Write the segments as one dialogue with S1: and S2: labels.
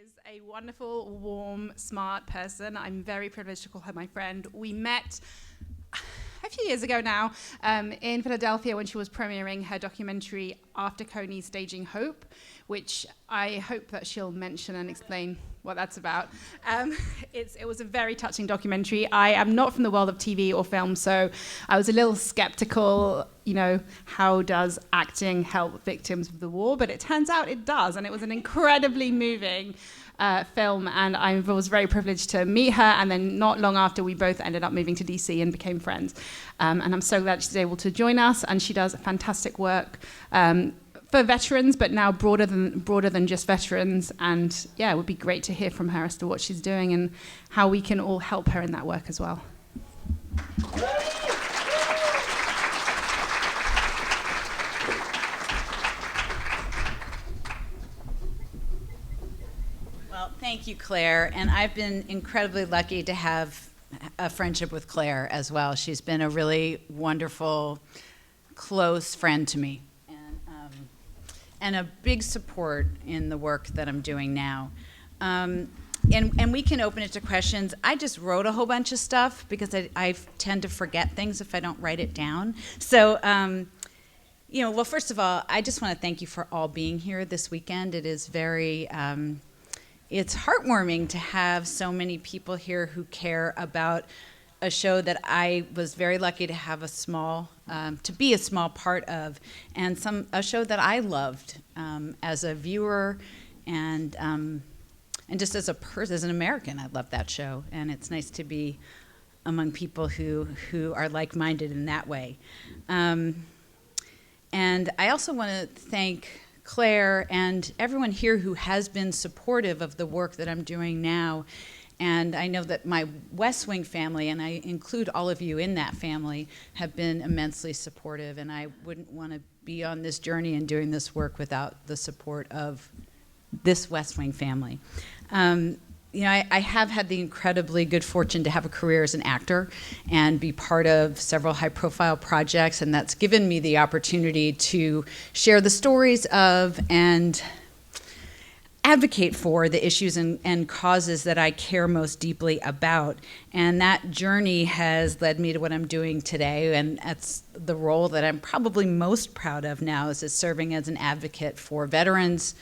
S1: is a wonderful, warm, smart person. I'm very privileged to call her my friend. We met a few years ago now in Philadelphia when she was premiering her documentary After Coney Staging Hope, which I hope that she'll mention and explain what that's about. It was a very touching documentary. I am not from the world of TV or film, so I was a little skeptical, how does acting help victims of the war? But it turns out it does, and it was an incredibly moving film, and I was very privileged to meet her, and then not long after we both ended up moving to DC and became friends. And I'm so glad she's able to join us, and she does fantastic work for veterans, but now broader than just veterans. And yeah, it would be great to hear from her as to what she's doing and how we can all help her in that work as well.
S2: Well, thank you, Claire. And I've been incredibly lucky to have a friendship with Claire as well. She's been a really wonderful, close friend to me. And a big support in the work that I'm doing now. And we can open it to questions. I just wrote a whole bunch of stuff because I tend to forget things if I don't write it down. So, well, first of all, I just want to thank you for all being here this weekend. It is very, it's heartwarming to have so many people here who care about a show that I was very lucky to have to be a small part of, and a show that I loved as a viewer, and just as an American, I loved that show, and it's nice to be among people who are like-minded in that way. And I also want to thank Claire and everyone here who has been supportive of the work that I'm doing now. And I know that my West Wing family, and I include all of you in that family, have been immensely supportive, and I wouldn't want to be on this journey and doing this work without the support of this West Wing family. I have had the incredibly good fortune to have a career as an actor and be part of several high-profile projects, and that's given me the opportunity to share the stories of and advocate for the issues and causes that I care most deeply about. And that journey has led me to what I'm doing today, and that's the role that I'm probably most proud of now, is serving as an advocate for veterans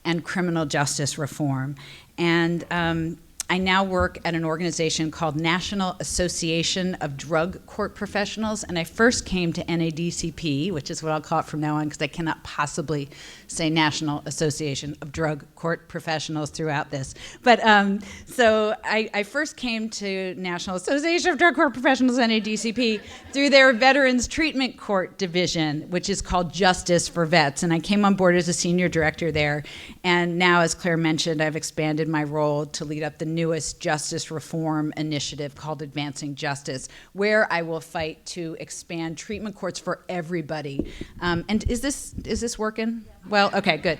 S2: and criminal justice reform. And I now work at an organization called National Association of Drug Court Professionals, and I first came to NADCP, which is what I'll call it from now on, because I cannot possibly say National Association of Drug Court Professionals throughout this. But so I first came to National Association of Drug Court Professionals, NADCP, through their Veterans Treatment Court Division, which is called Justice for Vets. And I came on board as a senior director there. And now, as Claire mentioned, I've expanded my role to lead up the newest justice reform initiative called Advancing Justice, where I will fight to expand treatment courts for everybody. And is this working? Well, okay, good.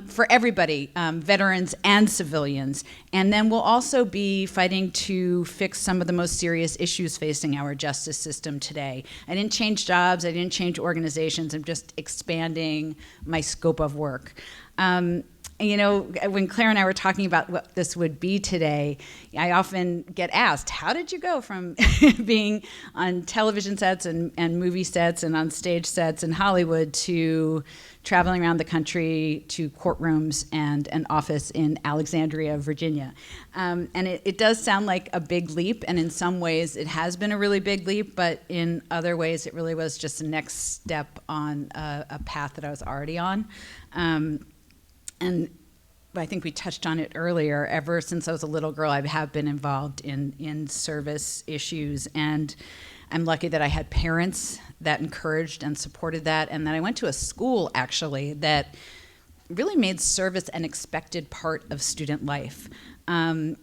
S2: For everybody, veterans and civilians. And then we'll also be fighting to fix some of the most serious issues facing our justice system today. I didn't change jobs, I didn't change organizations, I'm just expanding my scope of work. When Claire and I were talking about what this would be today, I often get asked, how did you go from being on television sets and movie sets and on stage sets in Hollywood to traveling around the country to courtrooms and an office in Alexandria, Virginia? And it does sound like a big leap, and in some ways it has been a really big leap, but in other ways it really was just the next step on a path that I was already on. And I think we touched on it earlier. Ever since I was a little girl, I have been involved in service issues, and I'm lucky that I had parents that encouraged and supported that, and that I went to a school, actually, that really made service an expected part of student life. In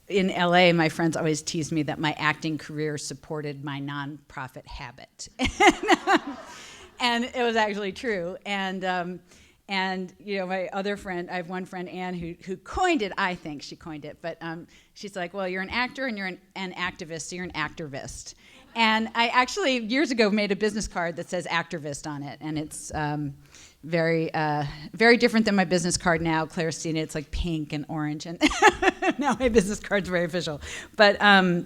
S2: LA, my friends always teased me that my acting career supported my nonprofit habit. And it was actually true. And my other friend, I have one friend, Anne, who coined it. I think she coined it, but she's like, well, you're an actor and you're an activist, so you're an activist. And I actually, years ago, made a business card that says activist on it, and it's very different than my business card now. Claire's seen it; it's like pink and orange, and now my business card's very official. But I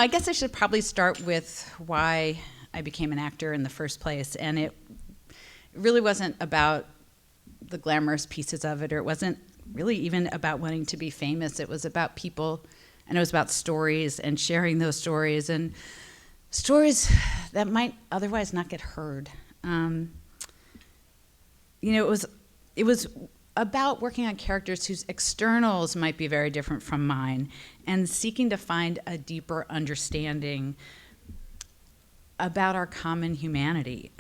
S2: guess I should probably start with why I became an actor in the first place, and it really wasn't about the glamorous pieces of it, or it wasn't really even about wanting to be famous. It was about people, and it was about stories and sharing those stories, and stories that might otherwise not get heard. It was about working on characters whose externals might be very different from mine, and seeking to find a deeper understanding about our common humanity.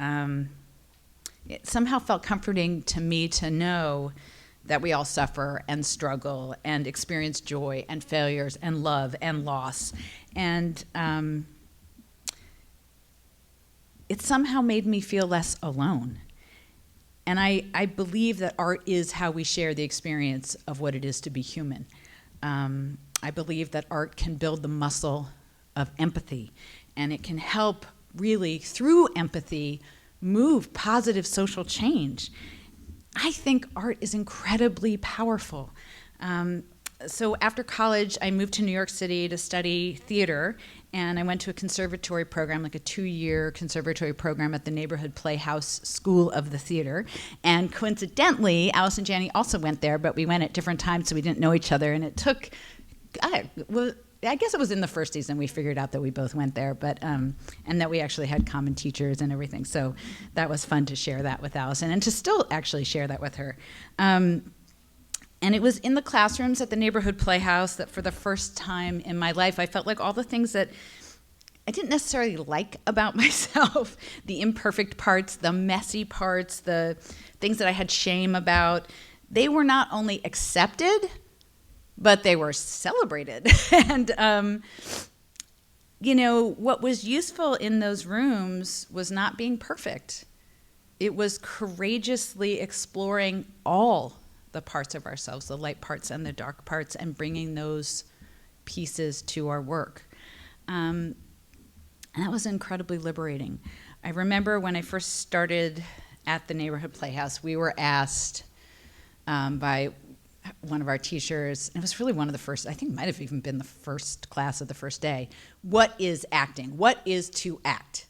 S2: It somehow felt comforting to me to know that we all suffer and struggle and experience joy and failures and love and loss. And it somehow made me feel less alone. And I believe that art is how we share the experience of what it is to be human. I believe that art can build the muscle of empathy, and it can help really, through empathy, move positive social change. I think art is incredibly powerful. So after college, I moved to New York City to study theater, and I went to a conservatory program, like a 2-year conservatory program at the Neighborhood Playhouse School of the Theater. And coincidentally, Alice and Janney also went there, but we went at different times, so we didn't know each other. And it took, I guess it was in the first season we figured out that we both went there, but and that we actually had common teachers and everything. So that was fun to share that with Allison, and to still actually share that with her. And it was in the classrooms at the Neighborhood Playhouse that for the first time in my life, I felt like all the things that I didn't necessarily like about myself, the imperfect parts, the messy parts, the things that I had shame about, they were not only accepted, but they were celebrated. And, what was useful in those rooms was not being perfect. It was courageously exploring all the parts of ourselves, the light parts and the dark parts, and bringing those pieces to our work. And that was incredibly liberating. I remember when I first started at the Neighborhood Playhouse, we were asked by one of our teachers, and it was really one of the first, I think it might have even been the first class of the first day, what is acting? What is to act?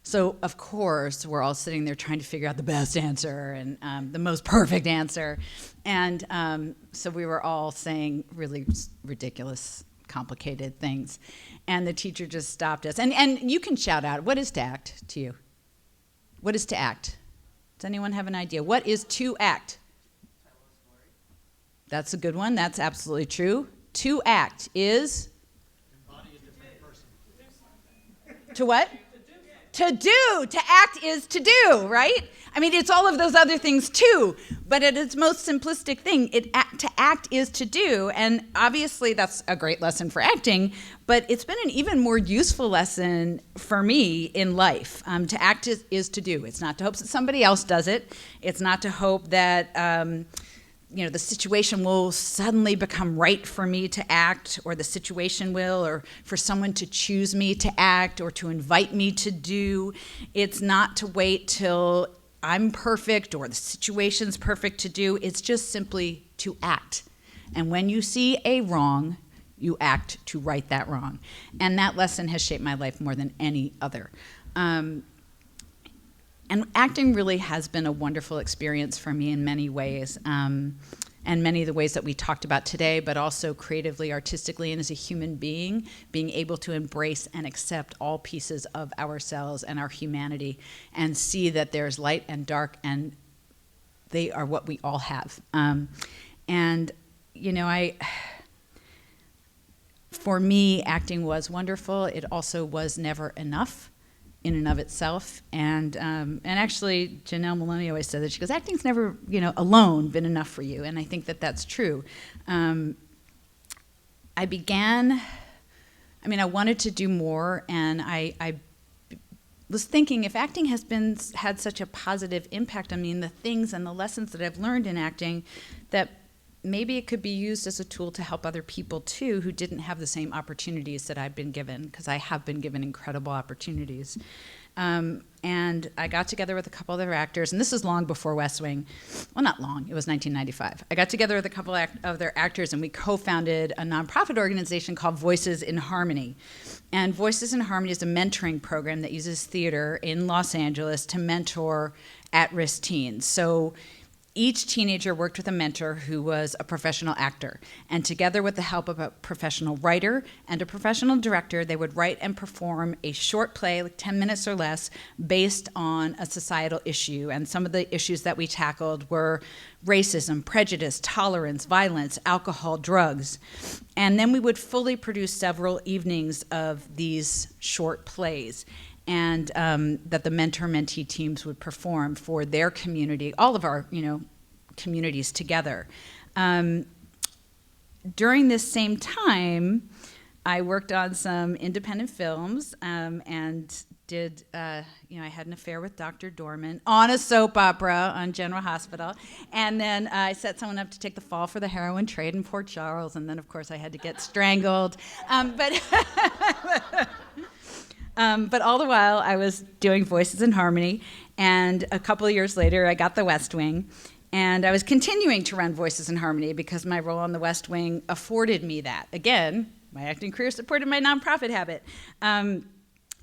S2: So, of course, we're all sitting there trying to figure out the best answer and the most perfect answer. And so we were all saying really ridiculous, complicated things. And the teacher just stopped us. And you can shout out, what is to act to you? What is to act? Does anyone have an idea? What is to act? That's a good one. That's absolutely true. To act is? Embody a different person. To what? To do. To act is to do, right? I mean, it's all of those other things too, but at its most simplistic thing, to act is to do, and obviously that's a great lesson for acting, but it's been an even more useful lesson for me in life. To act is to do. It's not to hope that somebody else does it. It's not to hope that the situation will suddenly become right for me to act, or the situation will, or for someone to choose me to act or to invite me to do. It's not to wait till I'm perfect or the situation's perfect to do. It's just simply to act. And when you see a wrong, you act to right that wrong. And that lesson has shaped my life more than any other. And acting really has been a wonderful experience for me in many ways, and many of the ways that we talked about today, but also creatively, artistically, and as a human being, being able to embrace and accept all pieces of ourselves and our humanity and see that there's light and dark, and they are what we all have. For me, acting was wonderful. It also was never enough in and of itself, and actually Janelle Maloney always said that. She goes, acting's never alone been enough for you, and I think that that's true. I wanted to do more, and I was thinking, if acting had such a positive impact on me, and the things and the lessons that I've learned in acting, that maybe it could be used as a tool to help other people too who didn't have the same opportunities that I've been given, because I have been given incredible opportunities. And I got together with a couple other actors, and this is long before West Wing. Well, not long, it was 1995. I got together with a couple of their actors, and we co-founded a nonprofit organization called Voices in Harmony. And Voices in Harmony is a mentoring program that uses theater in Los Angeles to mentor at-risk teens. So each teenager worked with a mentor who was a professional actor. And together with the help of a professional writer and a professional director, they would write and perform a short play, like 10 minutes or less, based on a societal issue. And some of the issues that we tackled were racism, prejudice, tolerance, violence, alcohol, drugs. And then we would fully produce several evenings of these short plays, and that the mentor-mentee teams would perform for their community, all of our communities together. During this same time, I worked on some independent films and did, I had an affair with Dr. Dorman on a soap opera on General Hospital. And then I set someone up to take the fall for the heroin trade in Port Charles. And then, of course, I had to get strangled. But all the while, I was doing Voices in Harmony, and a couple of years later, I got the West Wing, and I was continuing to run Voices in Harmony because my role on the West Wing afforded me that. Again, my acting career supported my nonprofit habit.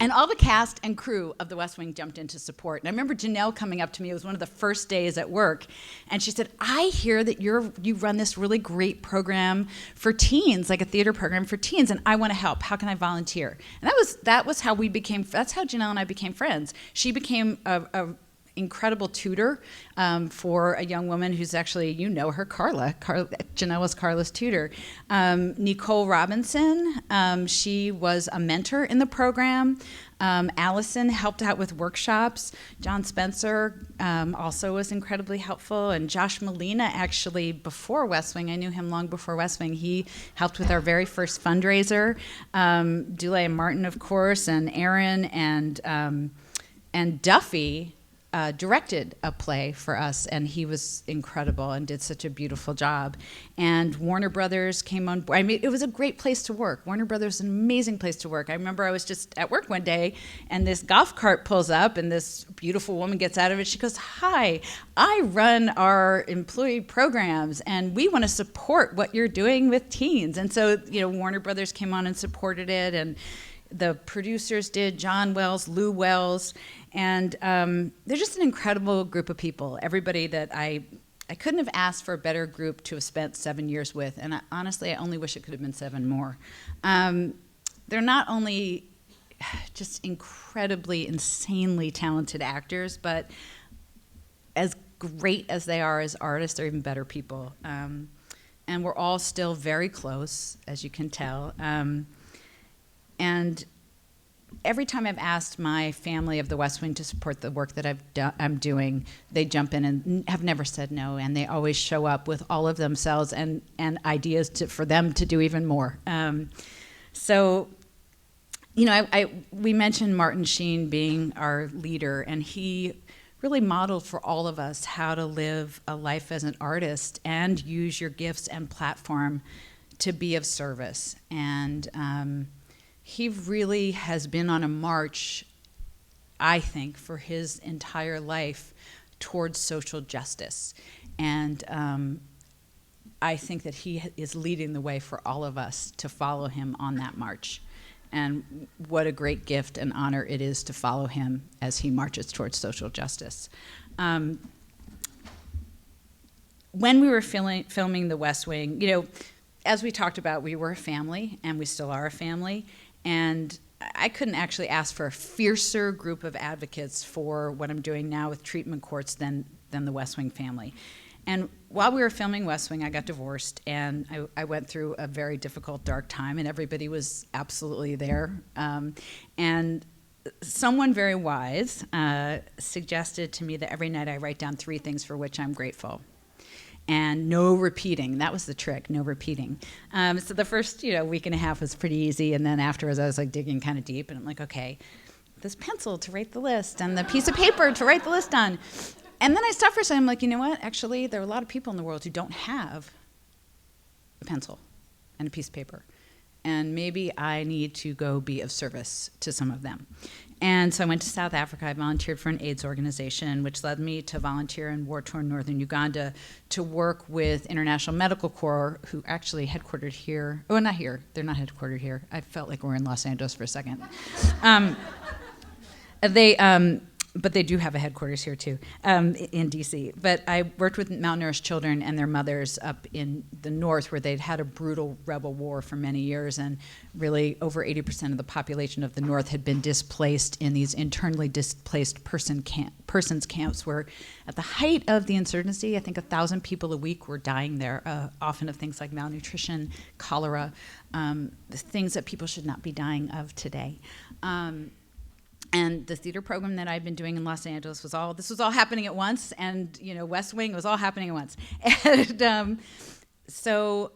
S2: And all the cast and crew of the West Wing jumped in to support. And I remember Janelle coming up to me. It was one of the first days at work. And she said, I hear that you run this really great program for teens, like a theater program for teens, and I want to help. How can I volunteer? And that was how that's how Janelle and I became friends. She became a incredible tutor for a young woman who's actually, her, Carla. Janelle was Carla's tutor. Nicole Robinson, she was a mentor in the program. Allison helped out with workshops. John Spencer also was incredibly helpful. And Josh Molina, actually, before West Wing, I knew him long before West Wing, he helped with our very first fundraiser. Dule and Martin, of course, and Aaron and Duffy directed a play for us, and he was incredible and did such a beautiful job. And Warner Brothers came on board. I mean, it was a great place to work. Warner Brothers is an amazing place to work. I remember I was just at work one day, and this golf cart pulls up, and this beautiful woman gets out of it. She goes, "Hi, I run our employee programs, and we want to support what you're doing with teens." And so, Warner Brothers came on and supported it, and the producers did, John Wells, Lou Wells, and they're just an incredible group of people. Everybody that I couldn't have asked for a better group to have spent 7 years with, and honestly, I only wish it could have been 7 more. They're not only just incredibly, insanely talented actors, but as great as they are as artists, they're even better people. And we're all still very close, as you can tell. And every time I've asked my family of the West Wing to support the work that I'm doing, they jump in and have never said no, and they always show up with all of themselves and ideas for them to do even more. We mentioned Martin Sheen being our leader, and he really modeled for all of us how to live a life as an artist and use your gifts and platform to be of service. And he really has been on a march, I think, for his entire life towards social justice. And I think that he is leading the way for all of us to follow him on that march. And what a great gift and honor it is to follow him as he marches towards social justice. When we were filming The West Wing, as we talked about, we were a family, and we still are a family. And I couldn't actually ask for a fiercer group of advocates for what I'm doing now with treatment courts than the West Wing family. And while we were filming West Wing, I got divorced, and I went through a very difficult, dark time, and everybody was absolutely there. And someone very wise suggested to me that every night I write down 3 things for which I'm grateful. And no repeating. That was the trick, no repeating. So the first week and a half was pretty easy, and then afterwards I was digging kind of deep, and I'm like, okay, this pencil to write the list, and the piece of paper to write the list on. And then I stopped for a second. I'm like, you know what? Actually, there are a lot of people in the world who don't have a pencil and a piece of paper. And maybe I need to go be of service to some of them. And so I went to South Africa. I volunteered for an AIDS organization, which led me to volunteer in war-torn northern Uganda to work with International Medical Corps, who actually headquartered here. Oh, not here. They're not headquartered here. I felt like we were in Los Angeles for a second. But they do have a headquarters here too, in DC. But I worked with malnourished children and their mothers up in the north, where they'd had a brutal rebel war for many years, and really over 80% of the population of the north had been displaced in these internally displaced persons camps, where at the height of the insurgency, I think 1,000 people a week were dying there, often of things like malnutrition, cholera, the things that people should not be dying of today. And the theater program that I'd been doing in Los Angeles was all happening at once, and West Wing was all happening at once. And so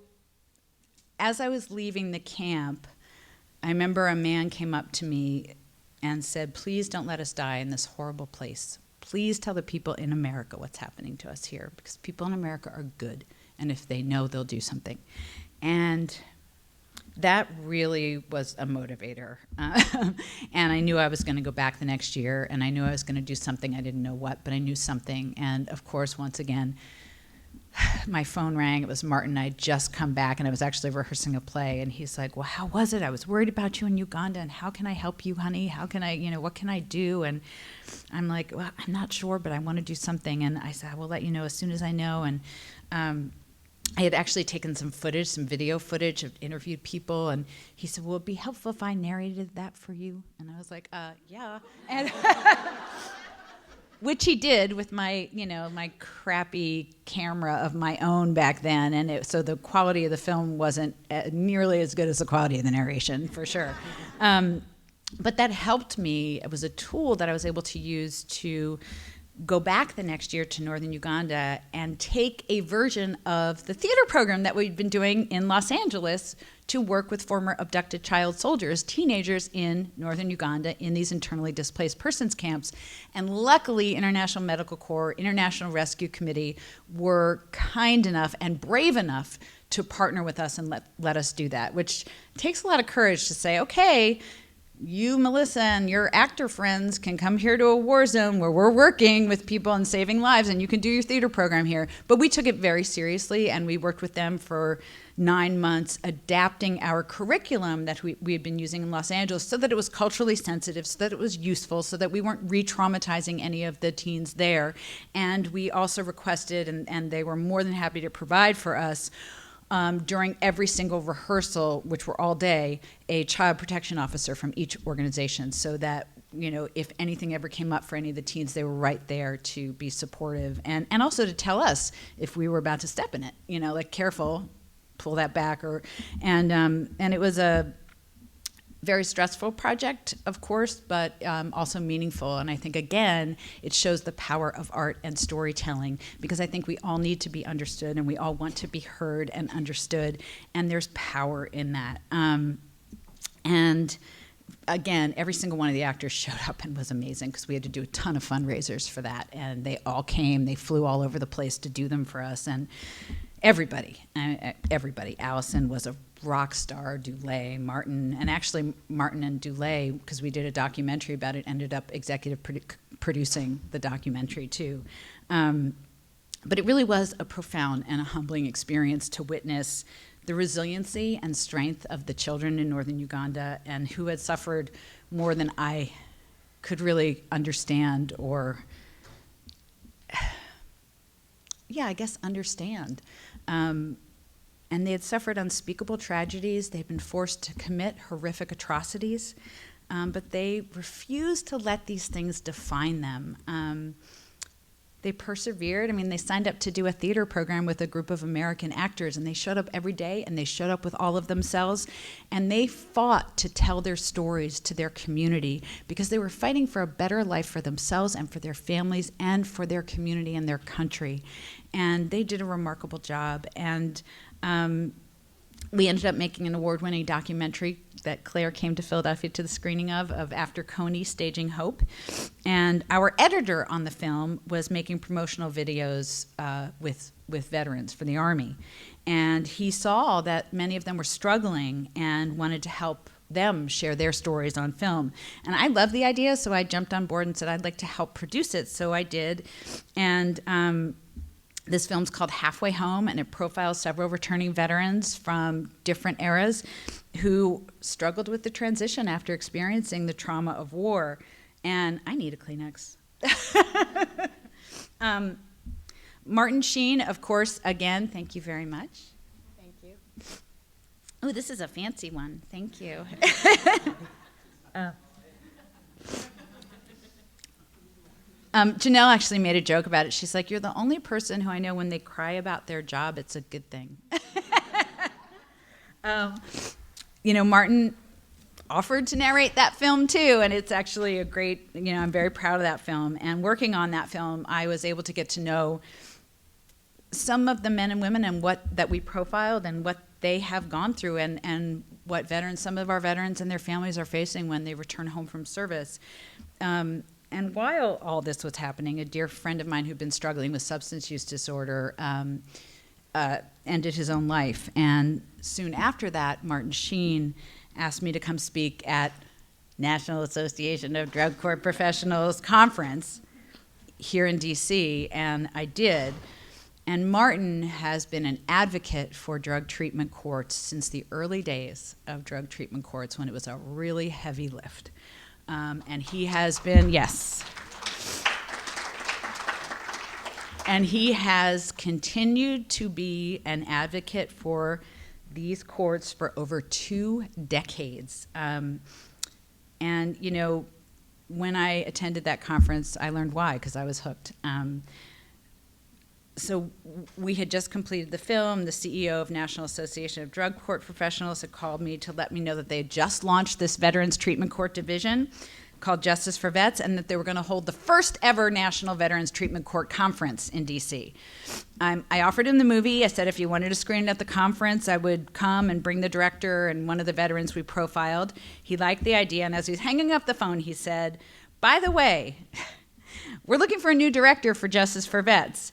S2: as I was leaving the camp, I remember a man came up to me and said, "Please don't let us die in this horrible place. Please tell the people in America what's happening to us here, because people in America are good, and if they know, they'll do something." And that really was a motivator. And I knew I was going to go back the next year, and I knew I was going to do something. I didn't know what, but I knew something. And of course, once again, my phone rang. It was Martin. I'd just come back, and I was actually rehearsing a play. And he's like, "Well, how was it? I was worried about you in Uganda, and how can I help you, honey? How can I, what can I do?" And I'm like, "Well, I'm not sure, but I want to do something." And I said, "I will let you know as soon as I know." And I had actually taken some video footage, of interviewed people, and he said, "Will it be helpful if I narrated that for you?" And I was like, "Yeah." And which he did with my, my crappy camera of my own back then, and so the quality of the film wasn't nearly as good as the quality of the narration, for sure. But that helped me. It was a tool that I was able to use to go back the next year to northern Uganda and take a version of the theater program that we'd been doing in Los Angeles to work with former abducted child soldiers, teenagers in northern Uganda in these internally displaced persons camps. And luckily, International Medical Corps, International Rescue Committee were kind enough and brave enough to partner with us and let us do that, which takes a lot of courage to say, okay, you, Melissa, and your actor friends can come here to a war zone where we're working with people and saving lives, and you can do your theater program here. But we took it very seriously, and we worked with them for 9 months, adapting our curriculum that we had been using in Los Angeles so that it was culturally sensitive, so that it was useful, so that we weren't re-traumatizing any of the teens there. And we also requested, and they were more than happy to provide for us, during every single rehearsal, which were all day, a child protection officer from each organization, so that if anything ever came up for any of the teens, they were right there to be supportive, and also to tell us if we were about to step in it, like, careful, pull that back, and it was a very stressful project, of course, but also meaningful. And I think, again, it shows the power of art and storytelling, because I think we all need to be understood, and we all want to be heard and understood, and there's power in that. And again, every single one of the actors showed up and was amazing, because we had to do a ton of fundraisers for that, and they all came. They flew all over the place to do them for us, and everybody. Allison was a rock star, Dulé, Martin, and actually Martin and Dulé, because we did a documentary about it, ended up executive producing the documentary too. But it really was a profound and a humbling experience to witness the resiliency and strength of the children in northern Uganda, and who had suffered more than I could really understand, or understand. And they had suffered unspeakable tragedies. They had been forced to commit horrific atrocities, but they refused to let these things define them. They persevered. They signed up to do a theater program with a group of American actors, and they showed up every day, and they showed up with all of themselves, and they fought to tell their stories to their community, because they were fighting for a better life for themselves and for their families and for their community and their country. And they did a remarkable job. And We ended up making an award-winning documentary that Claire came to Philadelphia to the screening of After Coney, Staging Hope. And our editor on the film was making promotional videos with veterans for the Army. And he saw that many of them were struggling and wanted to help them share their stories on film. And I loved the idea, so I jumped on board and said I'd like to help produce it. So I did. And this film's called Halfway Home, and it profiles several returning veterans from different eras who struggled with the transition after experiencing the trauma of war. And I need a Kleenex. Martin Sheen, of course, again, thank you very much. Thank you. Oh, this is a fancy one. Thank you. Janelle actually made a joke about it. She's like, you're the only person who I know when they cry about their job, it's a good thing. Martin offered to narrate that film too, and it's actually a great, I'm very proud of that film. And working on that film, I was able to get to know some of the men and women and that we profiled and what they have gone through and what some of our veterans and their families are facing when they return home from service. And while all this was happening, a dear friend of mine who'd been struggling with substance use disorder ended his own life. And soon after that, Martin Sheen asked me to come speak at National Association of Drug Court Professionals conference here in D.C., and I did. And Martin has been an advocate for drug treatment courts since the early days of drug treatment courts when it was a really heavy lift. And he has been, yes. And he has continued to be an advocate for these courts for over 2 decades. And, when I attended that conference, I learned why, because I was hooked. So we had just completed the film. The CEO of National Association of Drug Court Professionals had called me to let me know that they had just launched this Veterans Treatment Court division called Justice for Vets, and that they were going to hold the first ever National Veterans Treatment Court Conference in D.C. I offered him the movie. I said if you wanted to screen it at the conference, I would come and bring the director and one of the veterans we profiled. He liked the idea, and as he was hanging up the phone, he said, by the way, we're looking for a new director for Justice for Vets.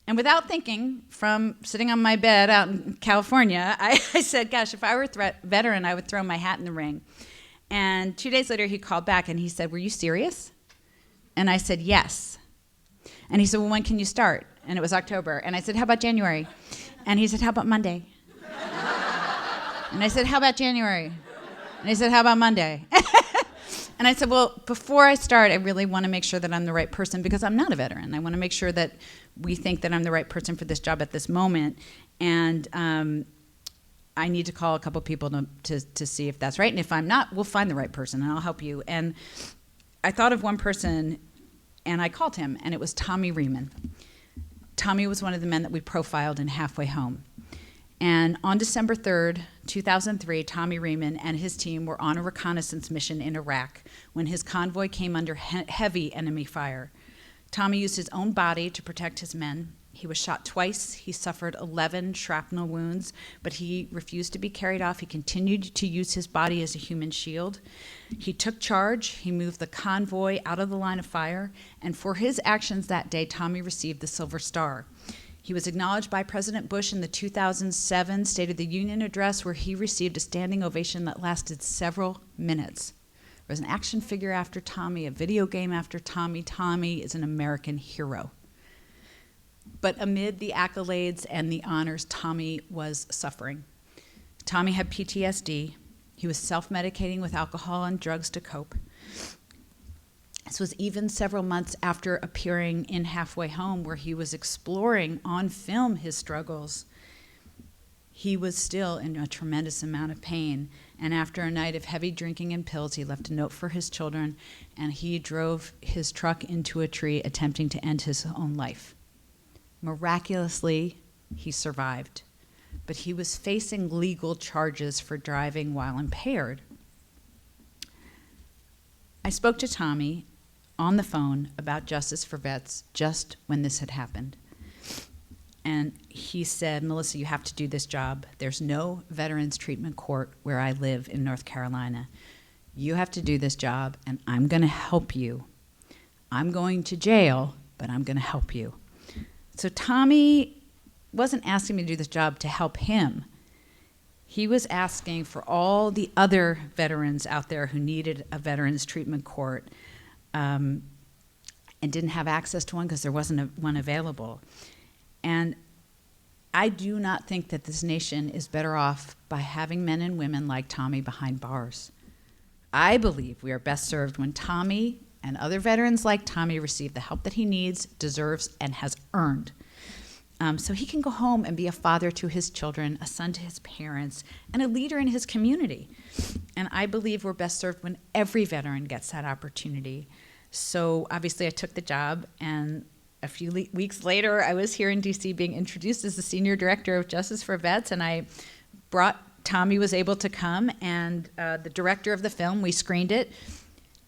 S2: And without thinking, from sitting on my bed out in California, I said, gosh, if I were a veteran, I would throw my hat in the ring. And 2 days later, he called back and he said, were you serious? And I said, yes. And he said, well, when can you start? And it was October. And I said, how about January? And he said, how about Monday? And I said, how about January? And he said, how about Monday? And I said, well, before I start, I really want to make sure that I'm the right person because I'm not a veteran. I want to make sure that we think that I'm the right person for this job at this moment. And I need to call a couple people to see if that's right. And if I'm not, we'll find the right person and I'll help you. And I thought of one person and I called him, and it was Tommy Rieman. Tommy was one of the men that we profiled in Halfway Home. And on December 3rd, 2003, Tommy Rieman and his team were on a reconnaissance mission in Iraq when his convoy came under heavy enemy fire. Tommy used his own body to protect his men. He was shot twice. He suffered 11 shrapnel wounds, but he refused to be carried off. He continued to use his body as a human shield. He took charge. He moved the convoy out of the line of fire, and for his actions that day, Tommy received the Silver Star. He was acknowledged by President Bush in the 2007 State of the Union address, where he received a standing ovation that lasted several minutes. There was an action figure after Tommy, a video game after Tommy. Tommy is an American hero. But amid the accolades and the honors, Tommy was suffering. Tommy had PTSD. He was self-medicating with alcohol and drugs to cope. This was even several months after appearing in Halfway Home, where he was exploring on film his struggles. He was still in a tremendous amount of pain, and after a night of heavy drinking and pills, he left a note for his children, and he drove his truck into a tree, attempting to end his own life. Miraculously, he survived, but he was facing legal charges for driving while impaired. I spoke to Tommy on the phone about Justice for Vets just when this had happened. And he said, Melissa, you have to do this job. There's no veterans treatment court where I live in North Carolina. You have to do this job, and I'm going to help you. I'm going to jail, but I'm going to help you. So Tommy wasn't asking me to do this job to help him. He was asking for all the other veterans out there who needed a veterans treatment court and didn't have access to one because there wasn't one available. And I do not think that this nation is better off by having men and women like Tommy behind bars. I believe we are best served when Tommy and other veterans like Tommy receive the help that he needs, deserves, and has earned. So he can go home and be a father to his children, a son to his parents, and a leader in his community. And I believe we're best served when every veteran gets that opportunity. So obviously I took the job, and a few weeks later, I was here in D.C. being introduced as the Senior Director of Justice for Vets, and Tommy was able to come, and the director of the film, we screened it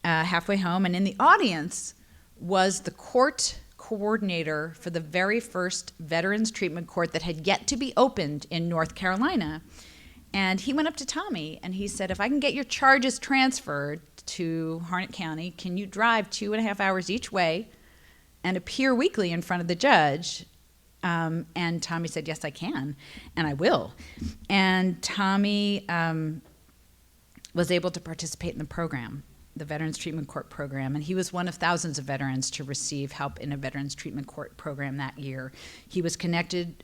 S2: halfway home, and in the audience was the court coordinator for the very first veterans treatment court that had yet to be opened in North Carolina. And he went up to Tommy, and he said, if I can get your charges transferred to Harnett County, can you drive 2.5 hours each way and appear weekly in front of the judge? And Tommy said, yes, I can, and I will. And Tommy was able to participate in the program, the Veterans Treatment Court program, and he was one of thousands of veterans to receive help in a Veterans Treatment Court program that year. He was connected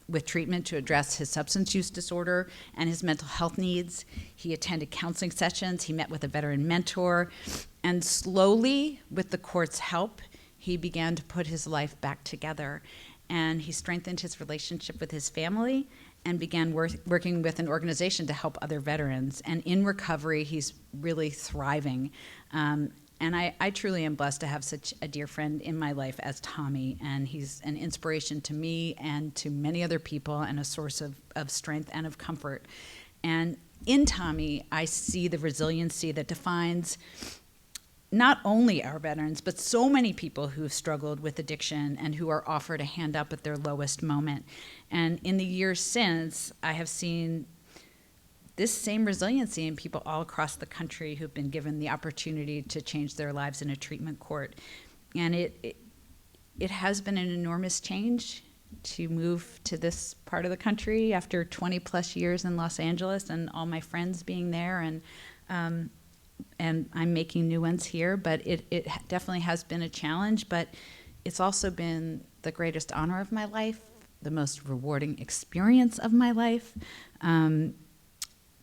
S2: with treatment to address his substance use disorder and his mental health needs. He attended counseling sessions. He met with a veteran mentor. And slowly, with the court's help, he began to put his life back together. And he strengthened his relationship with his family and began working with an organization to help other veterans. And in recovery, he's really thriving. And I truly am blessed to have such a dear friend in my life as Tommy. And he's an inspiration to me and to many other people, and a source of strength and of comfort. And in Tommy, I see the resiliency that defines not only our veterans, but so many people who have struggled with addiction and who are offered a hand up at their lowest moment. And in the years since, I have seen this same resiliency in people all across the country who've been given the opportunity to change their lives in a treatment court. And it has been an enormous change to move to this part of the country after 20 plus years in Los Angeles and all my friends being there. And I'm making new ones here, but it definitely has been a challenge, but it's also been the greatest honor of my life, the most rewarding experience of my life,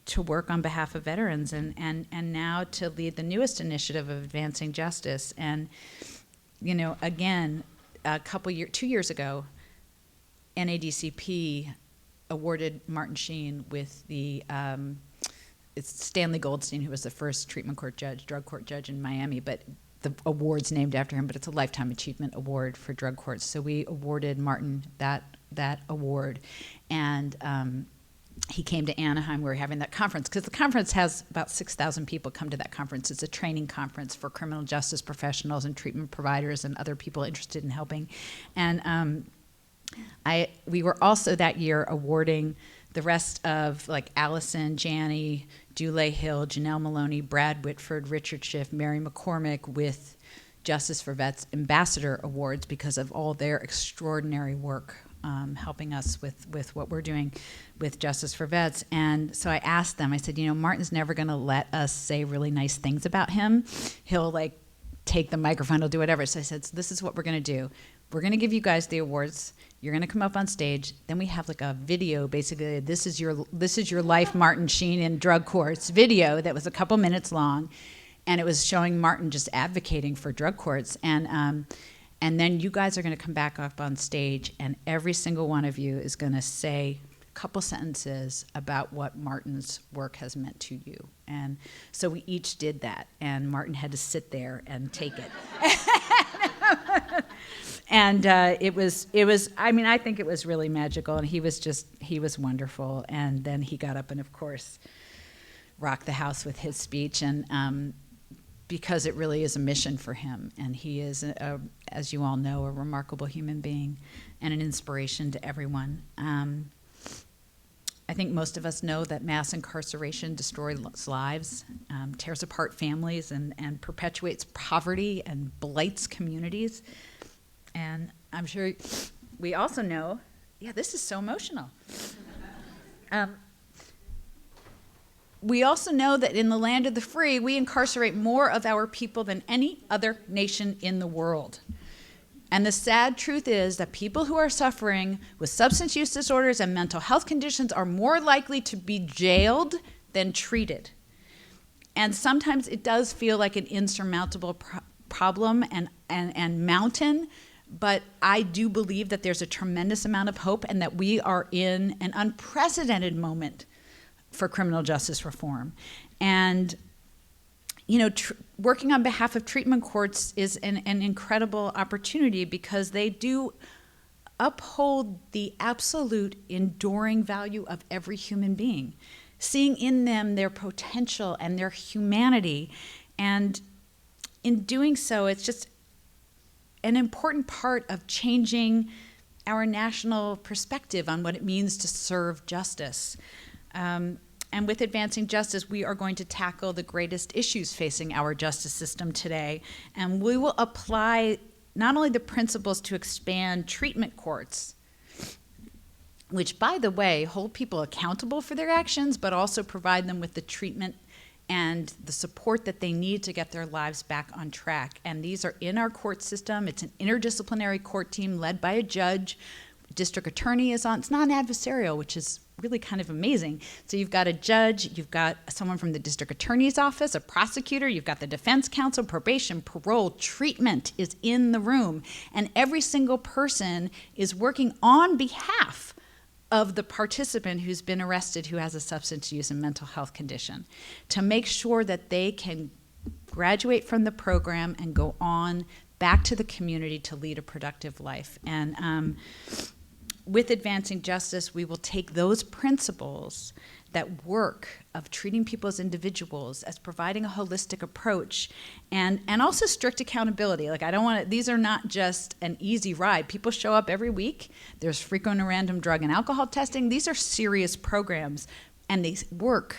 S2: to work on behalf of veterans and now to lead the newest initiative of advancing justice. And, you know, again, 2 years ago, NADCP awarded Martin Sheen with the it's Stanley Goldstein, who was the first treatment court judge, drug court judge in Miami, but the award's named after him, but it's a Lifetime Achievement Award for drug courts. So we awarded Martin that award. And he came to Anaheim. We were having that conference, because the conference has about 6,000 people come to that conference. It's a training conference for criminal justice professionals and treatment providers and other people interested in helping. And we were also that year awarding the rest of, like, Allison, Janney, Dule Hill, Janelle Maloney, Brad Whitford, Richard Schiff, Mary McCormick with Justice for Vets Ambassador Awards because of all their extraordinary work helping us with what we're doing with Justice for Vets. And so I asked them, I said, you know, Martin's never going to let us say really nice things about him. He'll, like, take the microphone, he'll do whatever. So I said, so this is what we're going to do. We're going to give you guys the awards. You're going to come up on stage. Then we have, like, a video, basically, this is your life, Martin Sheen in drug courts video that was a couple minutes long, and it was showing Martin just advocating for drug courts. And then you guys are going to come back up on stage, and every single one of you is going to say a couple sentences about what Martin's work has meant to you. And so we each did that, and Martin had to sit there and take it. And it was. I mean, I think it was really magical, and he was wonderful. And then he got up and, of course, rocked the house with his speech. And because it really is a mission for him. And he is, as you all know, a remarkable human being and an inspiration to everyone. I think most of us know that mass incarceration destroys lives, tears apart families, and perpetuates poverty and blights communities. And I'm sure we also know, yeah, this is so emotional. We also know that in the land of the free, we incarcerate more of our people than any other nation in the world. And the sad truth is that people who are suffering with substance use disorders and mental health conditions are more likely to be jailed than treated. And sometimes it does feel like an insurmountable problem and mountain, but I do believe that there's a tremendous amount of hope and that we are in an unprecedented moment for criminal justice reform. And working on behalf of treatment courts is an incredible opportunity because they do uphold the absolute enduring value of every human being, seeing in them their potential and their humanity. And in doing so, it's just an important part of changing our national perspective on what it means to serve justice. And with Advancing Justice, we are going to tackle the greatest issues facing our justice system today. And we will apply not only the principles to expand treatment courts, which, by the way, hold people accountable for their actions, but also provide them with the treatment and the support that they need to get their lives back on track. And these are in our court system. It's an interdisciplinary court team led by a judge. District attorney is on. It's non-adversarial, which is really kind of amazing. So you've got a judge, you've got someone from the district attorney's office, a prosecutor, you've got the defense counsel, probation, parole, treatment is in the room. And every single person is working on behalf of the participant who's been arrested who has a substance use and mental health condition to make sure that they can graduate from the program and go on back to the community to lead a productive life. And with Advancing Justice, we will take those principles, that work of treating people as individuals, as providing a holistic approach, and also strict accountability. Like, I don't want to, these are not just an easy ride. People show up every week. There's frequent and random drug and alcohol testing. These are serious programs, and they work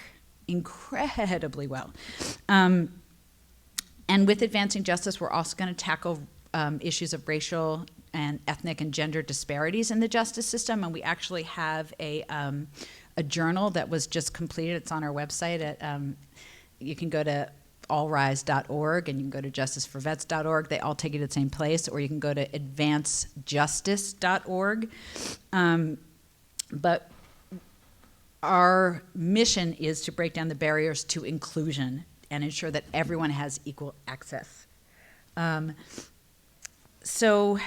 S2: incredibly well. And with Advancing Justice, we're also going to tackle issues of racial and ethnic and gender disparities in the justice system, and we actually have a journal that was just completed. It's on our website. You can go to allrise.org and you can go to justiceforvets.org. They all take you to the same place, or you can go to advancejustice.org. But our mission is to break down the barriers to inclusion and ensure that everyone has equal access. So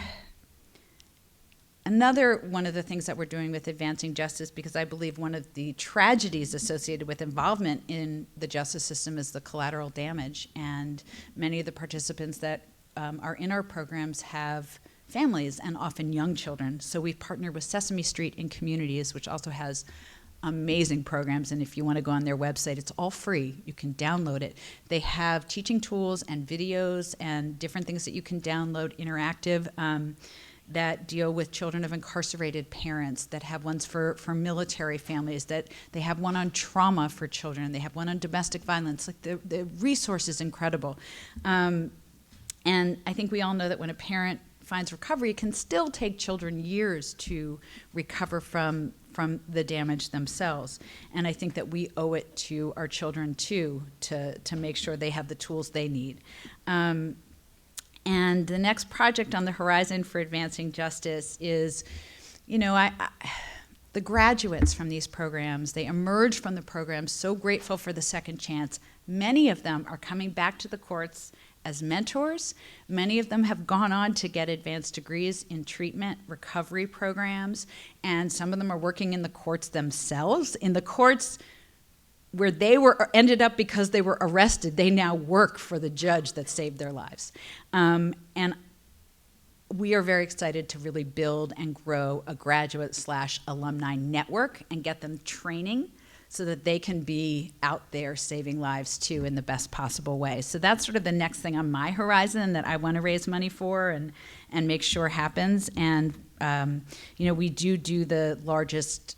S2: another one of the things that we're doing with Advancing Justice, because I believe one of the tragedies associated with involvement in the justice system is the collateral damage. And many of the participants that are in our programs have families and often young children. So we've partnered with Sesame Street in Communities, which also has amazing programs, and if you want to go on their website, it's all free. You can download it. They have teaching tools and videos and different things that you can download, interactive, that deal with children of incarcerated parents, that have ones for military families, that they have one on trauma for children, they have one on domestic violence. Like, the resource is incredible. And I think we all know that when a parent finds recovery, it can still take children years to recover from the damage themselves. And I think that we owe it to our children, too, to make sure they have the tools they need. And the next project on the horizon for Advancing Justice is, the graduates from these programs, they emerge from the programs so grateful for the second chance. Many of them are coming back to the courts as mentors. Many of them have gone on to get advanced degrees in treatment recovery programs, and some of them are working in the courts themselves. In the courts where they ended up because they were arrested, they now work for the judge that saved their lives. And we are very excited to really build and grow a graduate/alumni network and get them training so that they can be out there saving lives too in the best possible way. So that's sort of the next thing on my horizon that I want to raise money for and make sure happens. And we do the largest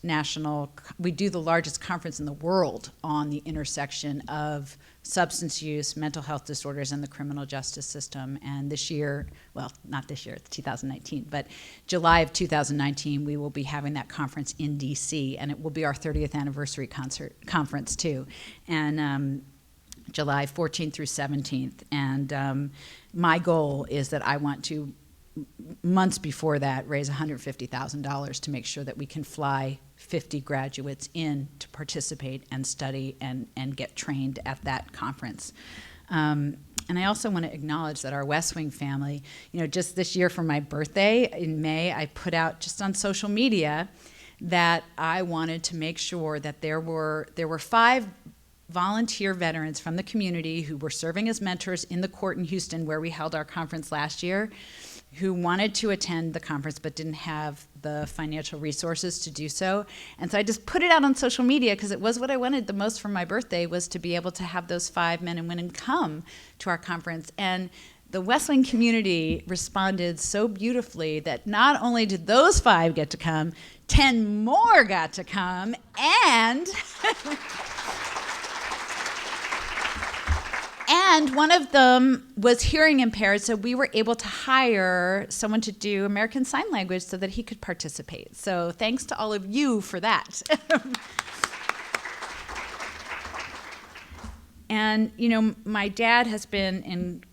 S2: conference in the world on the intersection of substance use, mental health disorders, and the criminal justice system. And this year, well, not this year, it's 2019, but July of 2019, we will be having that conference in DC, and it will be our 30th anniversary conference too. And July 14th through 17th. And my goal is that I want to, months before that, raise $150,000 to make sure that we can fly 50 graduates in to participate and study and get trained at that conference. And I also want to acknowledge that our West Wing family, just this year for my birthday in May, I put out just on social media that I wanted to make sure that there were 5 volunteer veterans from the community who were serving as mentors in the court in Houston where we held our conference last year, who wanted to attend the conference but didn't have the financial resources to do so. And so I just put it out on social media because it was what I wanted the most for my birthday, was to be able to have those 5 men and women come to our conference. And the West Wing community responded so beautifully that not only did those 5 get to come, 10 more got to come, and and one of them was hearing impaired, so we were able to hire someone to do American Sign Language so that he could participate. So thanks to all of you for that. And, my dad has been in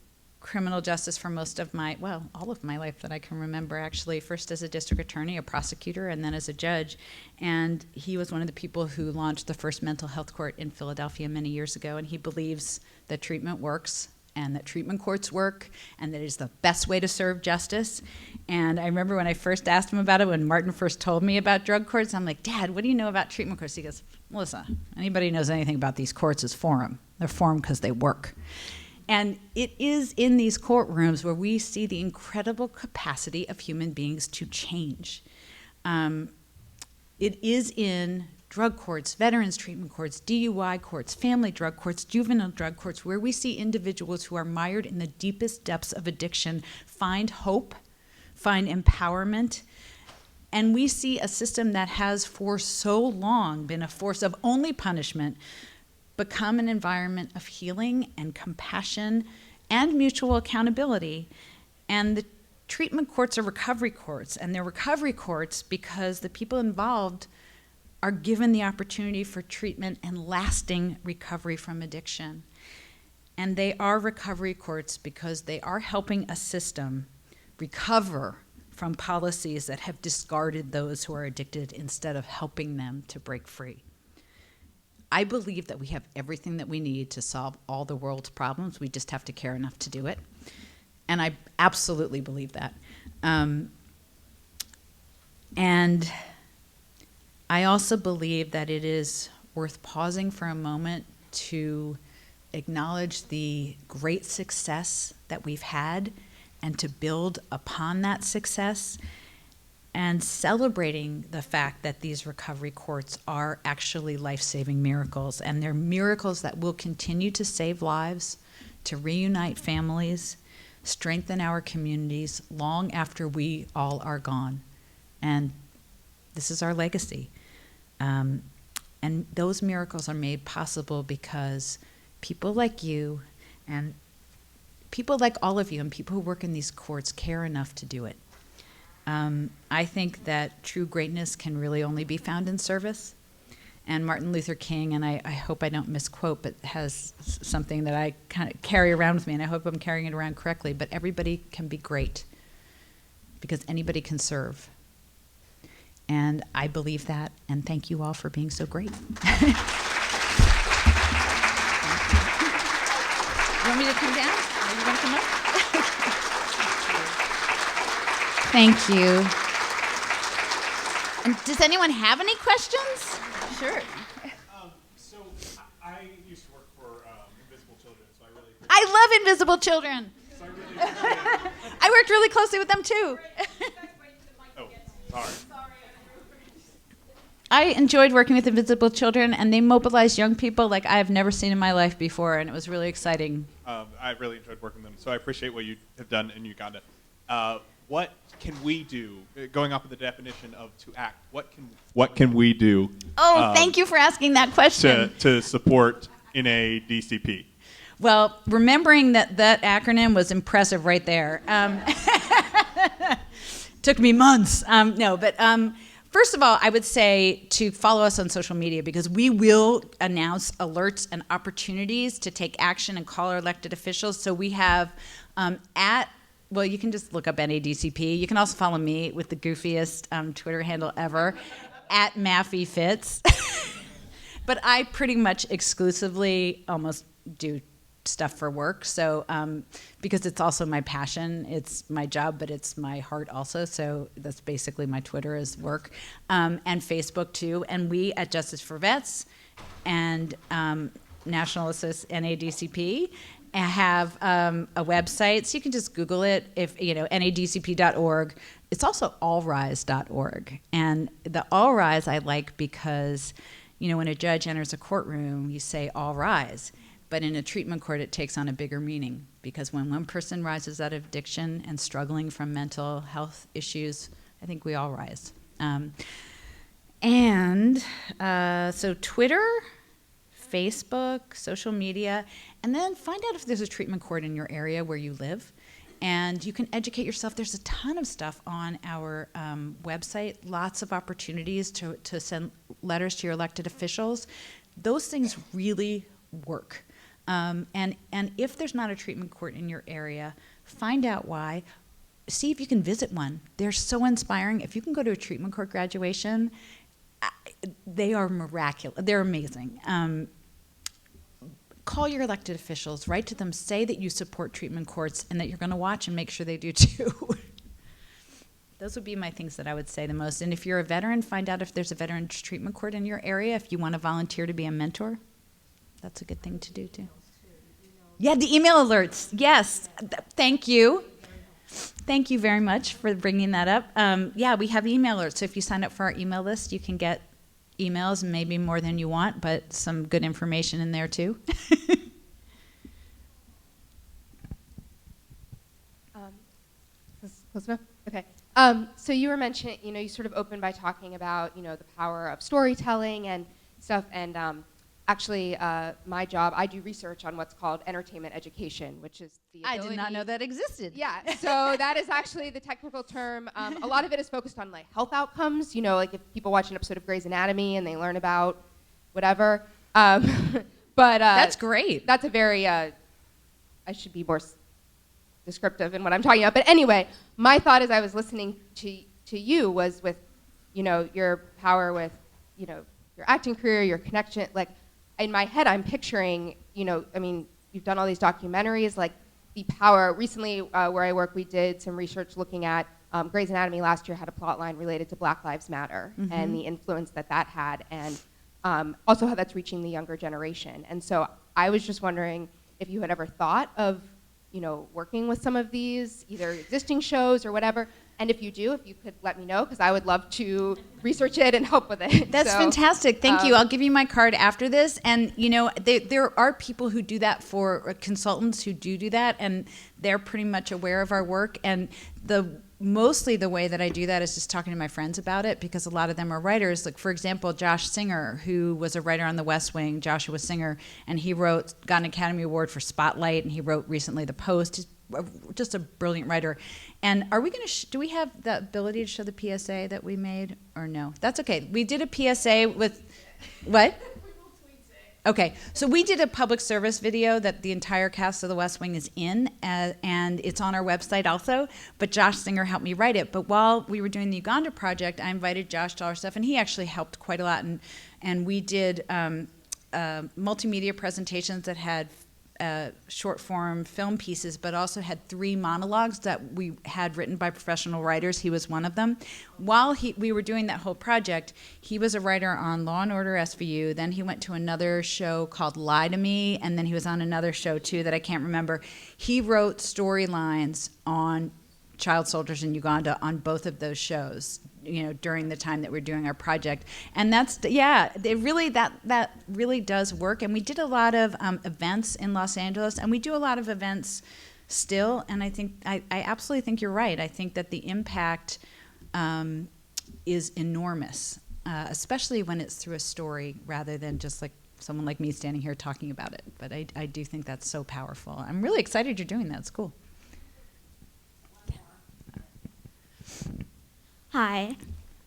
S2: criminal justice for all of my life that I can remember, actually. First as a district attorney, a prosecutor, and then as a judge. And he was one of the people who launched the first mental health court in Philadelphia many years ago, and he believes that treatment works and that treatment courts work and that it is the best way to serve justice. And I remember when I first asked him about it, when Martin first told me about drug courts, I'm like, Dad, what do you know about treatment courts? He goes, Melissa, anybody who knows anything about these courts is for them. They're for them because they work. And it is in these courtrooms where we see the incredible capacity of human beings to change. It is in drug courts, veterans treatment courts, DUI courts, family drug courts, juvenile drug courts, where we see individuals who are mired in the deepest depths of addiction find hope, find empowerment. And we see a system that has for so long been a force of only punishment become an environment of healing and compassion and mutual accountability. And the treatment courts are recovery courts, and they're recovery courts because the people involved are given the opportunity for treatment and lasting recovery from addiction. And they are recovery courts because they are helping a system recover from policies that have discarded those who are addicted instead of helping them to break free. I believe that we have everything that we need to solve all the world's problems. We just have to care enough to do it. And I absolutely believe that. And I also believe that it is worth pausing for a moment to acknowledge the great success that we've had and to build upon that success, and celebrating the fact that these recovery courts are actually life-saving miracles, and they're miracles that will continue to save lives, to reunite families, strengthen our communities long after we all are gone. And this is our legacy. And those miracles are made possible because people like you and people like all of you and people who work in these courts care enough to do it. I think that true greatness can really only be found in service. And Martin Luther King, and I hope I don't misquote, but has something that I kind of carry around with me, and I hope I'm carrying it around correctly, but everybody can be great because anybody can serve. And I believe that, and thank you all for being so great. You want me to come down? Are you going to come up? Thank you. And does anyone have any questions? Sure.
S3: So I used to work for Invisible Children, so I really...
S2: I love Invisible Children.
S3: So I really...
S2: I worked really closely with them too.
S3: Oh, sorry.
S2: I enjoyed working with Invisible Children, and they mobilized young people like I have never seen in my life before, and it was really exciting.
S3: I really enjoyed working with them, so I appreciate what you have done in Uganda. What can we do, going off of the definition of to act, what can we do?
S2: Thank you for asking that question.
S3: To support NADCP?
S2: Well, remembering that acronym was impressive right there. Took me months. First of all, I would say to follow us on social media, because we will announce alerts and opportunities to take action and call our elected officials. So we have you can just look up NADCP. You can also follow me with the goofiest Twitter handle ever, @MaffyFitz. But I pretty much exclusively almost do stuff for work, so because it's also my passion. It's my job, but it's my heart also, so that's basically my Twitter is work, and Facebook too. And we at Justice for Vets and National Assist NADCP have a website, so you can just Google it, if NADCP.org. It's also allrise.org, and the All Rise I like because when a judge enters a courtroom, you say all rise. But in a treatment court, it takes on a bigger meaning, because when one person rises out of addiction and struggling from mental health issues, I think we all rise. So Twitter, Facebook, social media, and then find out if there's a treatment court in your area where you live. And you can educate yourself. There's a ton of stuff on our website, lots of opportunities to send letters to your elected officials. Those things really work. And if there's not a treatment court in your area, find out why. See if you can visit one. They're so inspiring. If you can go to a treatment court graduation, they are miraculous. They're amazing. Call your elected officials, write to them, say that you support treatment courts and that you're going to watch and make sure they do too. Those would be my things that I would say the most. And if you're a veteran, find out if there's a veterans treatment court in your area. If you want to volunteer to be a mentor, that's a good thing to do too. Yeah, the email alerts. Yes, thank you. Thank you very much for bringing that up. We have email alerts. So if you sign up for our email list, you can get emails, maybe more than you want, but some good information in there too.
S4: Okay. So you were mentioning, you sort of opened by talking about, the power of storytelling and stuff. And actually, my job, I do research on what's called entertainment education, which is the ability...
S2: I did not know that existed.
S4: Yeah, so that is actually the technical term. A lot of it is focused on health outcomes, like if people watch an episode of Grey's Anatomy and they learn about whatever. But
S2: that's great.
S4: That's a very, I should be more descriptive in what I'm talking about. But anyway, my thought as I was listening to you was with, your power with, your acting career, your connection, in my head, I'm picturing, you've done all these documentaries, the power. Recently, where I work, we did some research looking at Grey's Anatomy last year had a plot line related to Black Lives Matter and the influence that had, and also how that's reaching the younger generation. And so I was just wondering if you had ever thought of, working with some of these, either existing shows or whatever. And if you do, if you could let me know, because I would love to research it and help with it.
S2: That's fantastic. Thank you. I'll give you my card after this. And, there are people who do that for consultants who do that, and they're pretty much aware of our work. And mostly the way that I do that is just talking to my friends about it, because a lot of them are writers. Like, for example, Josh Singer, who was a writer on The West Wing, Joshua Singer, and he got an Academy Award for Spotlight, and he wrote recently The Post. He's just a brilliant writer. And are we going to, do we have the ability to show the PSA that we made, or no? That's okay. We did a PSA with, what? Okay, so we did a public service video that the entire cast of The West Wing is in, and it's on our website also, but Josh Singer helped me write it. But while we were doing the Uganda project, I invited Josh to our stuff, and he actually helped quite a lot. And we did multimedia presentations that had short form film pieces, but also had 3 monologues that we had written by professional writers. He was one of them. While we were doing that whole project, he was a writer on Law & Order SVU. Then he went to another show called Lie to Me, and then he was on another show too that I can't remember. He wrote storylines on child soldiers in Uganda on both of those shows, during the time that we're doing our project. And that really does work. And we did a lot of events in Los Angeles, and we do a lot of events still. And I absolutely think you're right. I think that the impact is enormous, especially when it's through a story rather than just like someone like me standing here talking about it. But I do think that's so powerful. I'm really excited you're doing that. It's cool.
S5: Hi.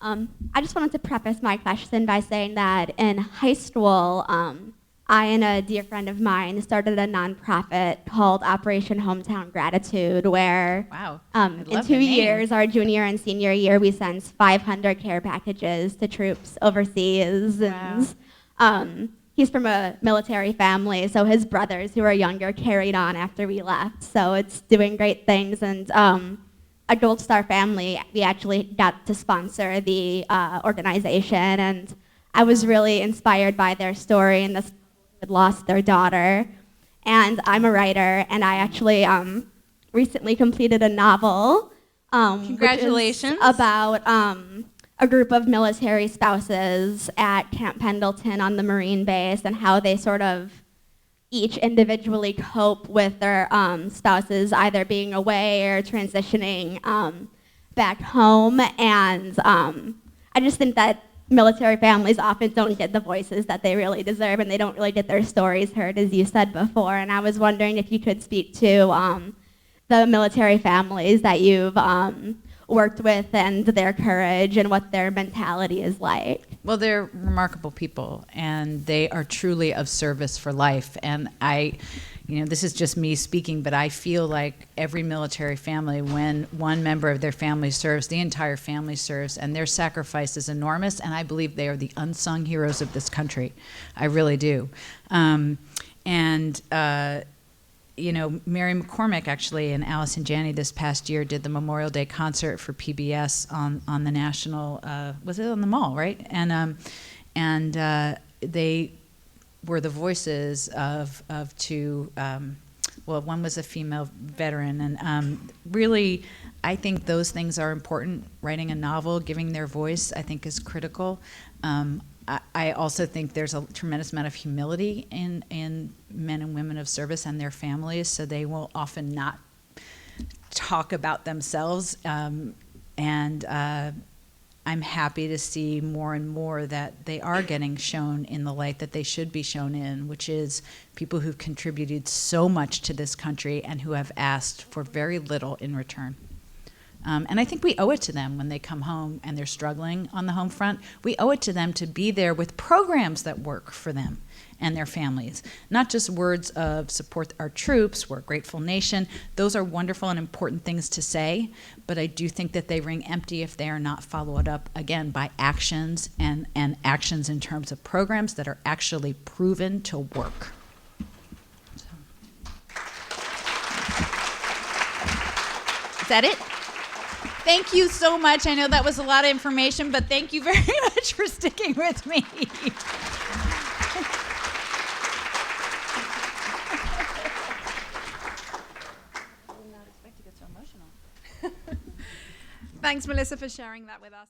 S5: I just wanted to preface my question by saying that in high school, I and a dear friend of mine started a nonprofit called Operation Hometown Gratitude, where
S2: Wow.
S5: in 2 years, our junior and senior year, we sent 500 care packages to troops overseas.
S2: Wow.
S5: And he's from a military family, so his brothers who are younger carried on after we left. So it's doing great things. And a Gold Star family, we actually got to sponsor the organization, and I was really inspired by their story and this had lost their daughter. And I'm a writer, and I actually recently completed a novel.
S2: Congratulations.
S5: Which is about a group of military spouses at Camp Pendleton on the Marine base and how they sort of each individually cope with their spouses either being away or transitioning back home. And I just think that military families often don't get the voices that they really deserve, and they don't really get their stories heard, as you said before. And I was wondering if you could speak to the military families that you've worked with and their courage and what their mentality is like.
S2: Well, they're remarkable people, and they are truly of service for life. And this is just me speaking, but I feel like every military family, when one member of their family serves, the entire family serves, and their sacrifice is enormous, and I believe they are the unsung heroes of this country. I really do. Mary McCormick actually and Allison Janney this past year did the Memorial Day concert for PBS on the national, was it on the Mall, right? And they were the voices of two, one was a female veteran, and really, I think those things are important. Writing a novel, giving their voice, I think is critical. I also think there's a tremendous amount of humility in men and women of service and their families, so they will often not talk about themselves. I'm happy to see more and more that they are getting shown in the light that they should be shown in, which is people who've contributed so much to this country and who have asked for very little in return. And I think we owe it to them when they come home and they're struggling on the home front. We owe it to them to be there with programs that work for them and their families. Not just words of support our troops, we're a grateful nation. Those are wonderful and important things to say, but I do think that they ring empty if they are not followed up, again, by actions and actions in terms of programs that are actually proven to work. Is that it? Thank you so much. I know that was a lot of information, but thank you very much for sticking with me.
S1: Thanks, Melissa, for sharing that with us.